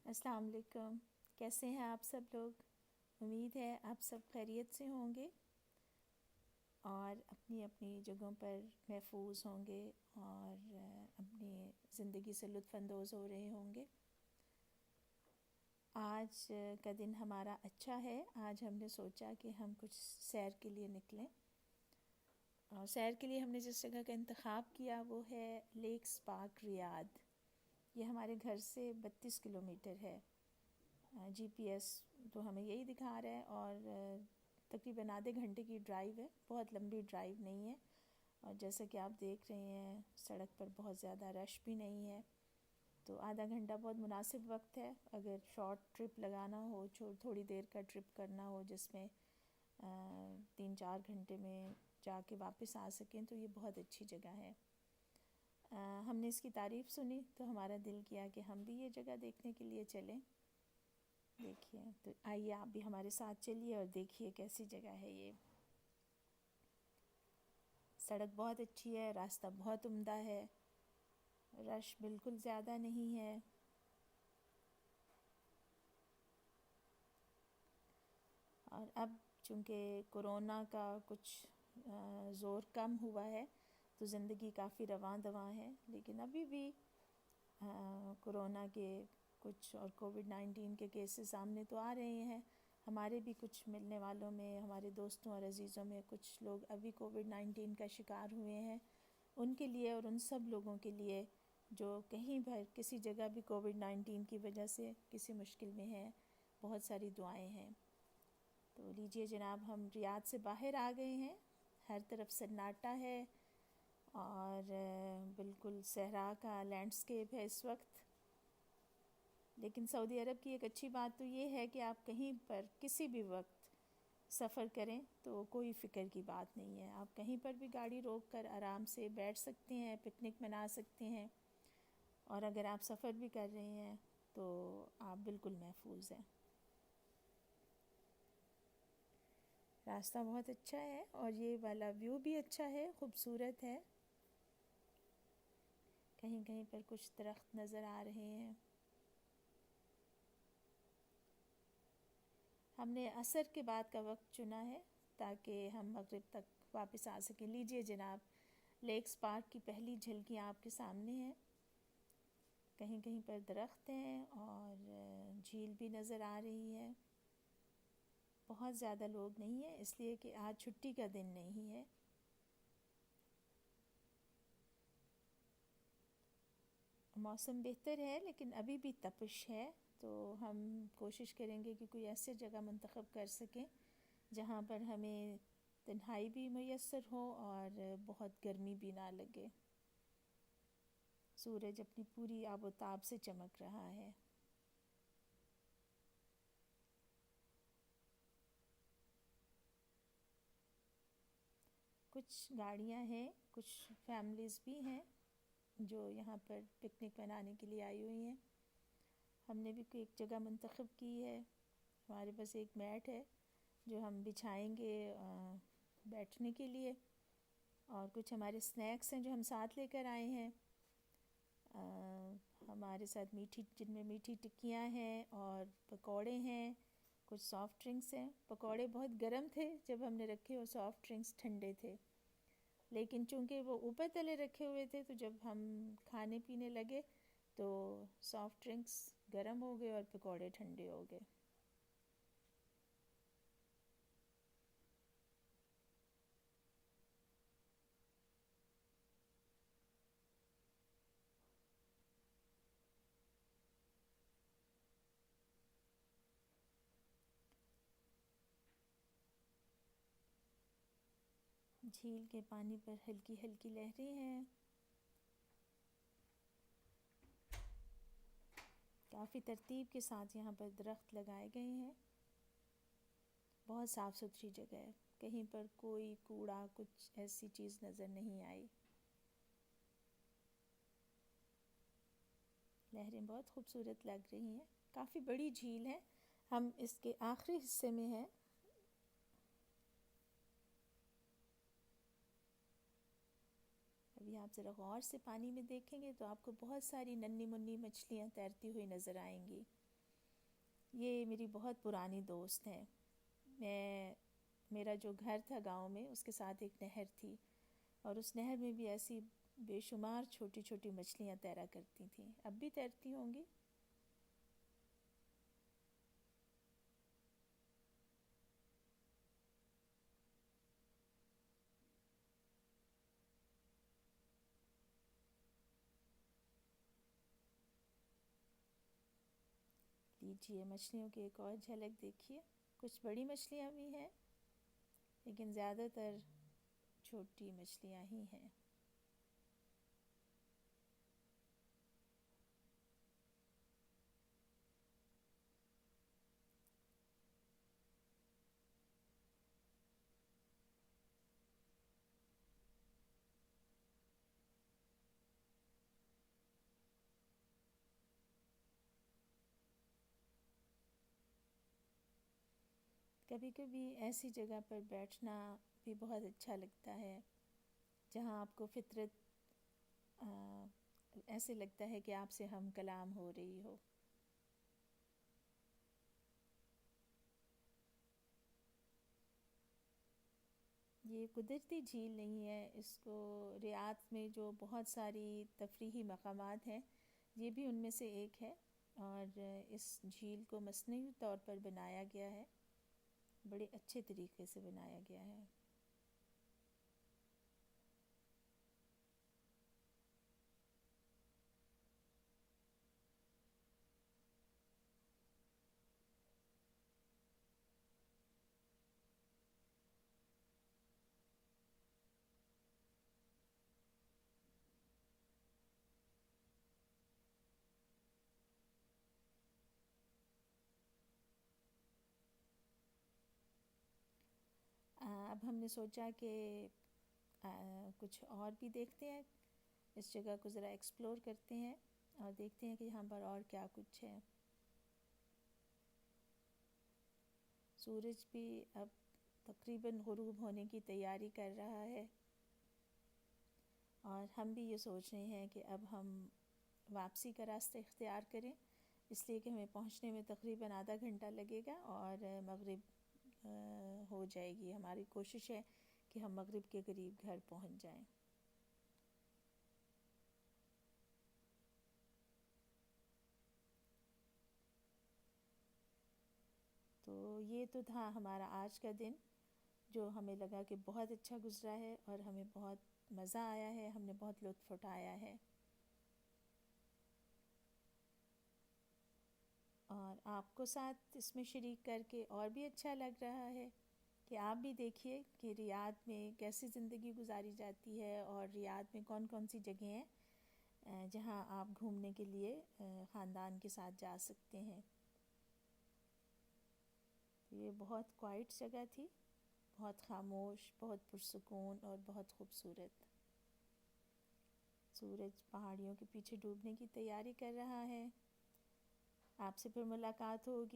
السلام علیکم، کیسے ہیں آپ سب لوگ؟ امید ہے آپ سب خیریت سے ہوں گے اور اپنی اپنی جگہوں پر محفوظ ہوں گے اور اپنی زندگی سے لطف اندوز ہو رہے ہوں گے۔ آج کا دن ہمارا اچھا ہے۔ آج ہم نے سوچا کہ ہم کچھ سیر کے لیے نکلیں، اور سیر کے لیے ہم نے جس جگہ کا انتخاب کیا وہ ہے لیکس پارک ریاض۔ یہ ہمارے گھر سے 32 کلومیٹر ہے۔ جی پی ایس تو ہمیں یہی دکھا رہا ہے، اور تقریباً آدھے گھنٹے کی ڈرائیو ہے، بہت لمبی ڈرائیو نہیں ہے۔ اور جیسا کہ آپ دیکھ رہے ہیں سڑک پر بہت زیادہ رش بھی نہیں ہے، تو آدھا گھنٹہ بہت مناسب وقت ہے اگر شارٹ ٹرپ لگانا ہو، تھوڑی دیر کا ٹرپ کرنا ہو جس میں 3-4 گھنٹے میں جا کے واپس آ سکیں، تو یہ بہت اچھی جگہ ہے۔ ہم نے اس کی تعریف سنی تو ہمارا دل کیا کہ ہم بھی یہ جگہ دیکھنے کے لیے چلیں۔ دیکھیے، تو آئیے آپ بھی ہمارے ساتھ چلیے اور دیکھیے کیسی جگہ ہے یہ۔ سڑک بہت اچھی ہے، راستہ بہت عمدہ ہے، رش بالکل زیادہ نہیں ہے۔ اور اب چونکہ کرونا کا کچھ زور کم ہوا ہے تو زندگی کافی رواں دواں ہے، لیکن ابھی بھی کرونا کے کچھ اور کووڈ-19 کے کیسز سامنے تو آ رہے ہیں۔ ہمارے بھی کچھ ملنے والوں میں، ہمارے دوستوں اور عزیزوں میں کچھ لوگ ابھی کووڈ-19 کا شکار ہوئے ہیں۔ ان کے لیے اور ان سب لوگوں کے لیے جو کہیں پر کسی جگہ بھی کووڈ-19 کی وجہ سے کسی مشکل میں ہیں، بہت ساری دعائیں ہیں۔ تو لیجئے جناب، ہم ریاض سے باہر آ گئے ہیں، ہر طرف سناٹا ہے اور بالکل صحرا کا لینڈسکیپ ہے اس وقت۔ لیکن سعودی عرب کی ایک اچھی بات تو یہ ہے کہ آپ کہیں پر کسی بھی وقت سفر کریں تو کوئی فکر کی بات نہیں ہے، آپ کہیں پر بھی گاڑی روک کر آرام سے بیٹھ سکتے ہیں، پکنک منا سکتے ہیں، اور اگر آپ سفر بھی کر رہے ہیں تو آپ بالکل محفوظ ہیں۔ راستہ بہت اچھا ہے اور یہ والا ویو بھی اچھا ہے، خوبصورت ہے۔ کہیں کہیں پر کچھ درخت نظر آ رہے ہیں۔ ہم نے عصر کے بعد کا وقت چنا ہے تاکہ ہم مغرب تک واپس آ سکیں۔ لیجئے جناب، لیکس پارک کی پہلی جھلکیاں آپ کے سامنے ہیں۔ کہیں کہیں پر درخت ہیں اور جھیل بھی نظر آ رہی ہے۔ بہت زیادہ لوگ نہیں ہیں اس لیے کہ آج چھٹی کا دن نہیں ہے۔ موسم بہتر ہے لیکن ابھی بھی تپش ہے، تو ہم کوشش کریں گے کہ کوئی ایسی جگہ منتخب کر سکیں جہاں پر ہمیں تنہائی بھی میسر ہو اور بہت گرمی بھی نہ لگے۔ سورج اپنی پوری آب و تاب سے چمک رہا ہے۔ کچھ گاڑیاں ہیں، کچھ فیملیز بھی ہیں جو یہاں پر پکنک منانے کے لیے آئی ہوئی ہیں۔ ہم نے بھی کوئی ایک جگہ منتخب کی ہے، ہمارے پاس ایک میٹ ہے جو ہم بچھائیں گے بیٹھنے کے لیے، اور کچھ ہمارے سنیکس ہیں جو ہم ساتھ لے کر آئے ہیں۔ ہمارے ساتھ جن میں میٹھی ٹکیاں ہیں اور پکوڑے ہیں، کچھ سافٹ ڈرنکس ہیں۔ پکوڑے بہت گرم تھے جب ہم نے رکھے، اور سافٹ ڈرنکس ٹھنڈے تھے، لیکن چونکہ وہ اوپر تلے رکھے ہوئے تھے تو جب ہم کھانے پینے لگے تو سافٹ ڈرنکس گرم ہو گئے اور پکوڑے ٹھنڈے ہو گئے۔ جھیل کے پانی پر ہلکی ہلکی لہریں ہیں۔ کافی ترتیب کے ساتھ یہاں پر درخت لگائے گئے ہیں۔ بہت صاف ستھری جگہ ہے، کہیں پر کوئی کوڑا کچھ ایسی چیز نظر نہیں آئی۔ لہریں بہت خوبصورت لگ رہی ہیں، کافی بڑی جھیل ہے۔ ہم اس کے آخری حصے میں ہیں۔ ابھی آپ ذرا غور سے پانی میں دیکھیں گے تو آپ کو بہت ساری ننھی منھی مچھلیاں تیرتی ہوئی نظر آئیں گی۔ یہ میری بہت پرانی دوست ہے. میرا جو گھر تھا گاؤں میں اس کے ساتھ ایک نہر تھی، اور اس نہر میں بھی ایسی بے شمار چھوٹی چھوٹی مچھلیاں تیرا کرتی تھیں. اب بھی تیرتی ہوں گی. لیجیے مچھلیوں کی ایک اور جھلک دیکھیے. کچھ بڑی مچھلیاں بھی ہیں لیکن زیادہ تر چھوٹی مچھلیاں ہی ہیں. کبھی کبھی ایسی جگہ پر بیٹھنا بھی بہت اچھا لگتا ہے جہاں آپ کو فطرت ایسے لگتا ہے کہ آپ سے ہم کلام ہو رہی ہو. یہ قدرتی جھیل نہیں ہے. اس کو ریاض میں جو بہت ساری تفریحی مقامات ہیں یہ بھی ان میں سے ایک ہے، اور اس جھیل کو مصنوعی طور پر بنایا گیا ہے. بڑے اچھے طریقے سے بنایا گیا ہے. اب ہم نے سوچا کہ کچھ اور بھی دیکھتے ہیں. اس جگہ کو ذرا ایکسپلور کرتے ہیں اور دیکھتے ہیں کہ یہاں پر اور کیا کچھ ہے. سورج بھی اب تقریباً غروب ہونے کی تیاری کر رہا ہے، اور ہم بھی یہ سوچ رہے ہیں کہ اب ہم واپسی کا راستہ اختیار کریں، اس لیے کہ ہمیں پہنچنے میں تقریباً آدھا گھنٹہ لگے گا اور مغرب ہو جائے گی. ہماری کوشش ہے کہ ہم مغرب کے قریب گھر پہنچ جائیں. تو یہ تو تھا ہمارا آج کا دن، جو ہمیں لگا کہ بہت اچھا گزرا ہے اور ہمیں بہت مزہ آیا ہے. ہم نے بہت لطف اٹھایا ہے، اور آپ کو ساتھ اس میں شریک کر کے اور بھی اچھا لگ رہا ہے کہ آپ بھی دیکھیے کہ ریاض میں کیسی زندگی گزاری جاتی ہے، اور ریاض میں کون کون سی جگہیں ہیں جہاں آپ گھومنے کے لیے خاندان کے ساتھ جا سکتے ہیں. یہ بہت کوائٹ جگہ تھی، بہت خاموش، بہت پرسکون اور بہت خوبصورت. سورج پہاڑیوں کے پیچھے ڈوبنے کی تیاری کر رہا ہے. آپ سے پھر ملاقات ہوگی.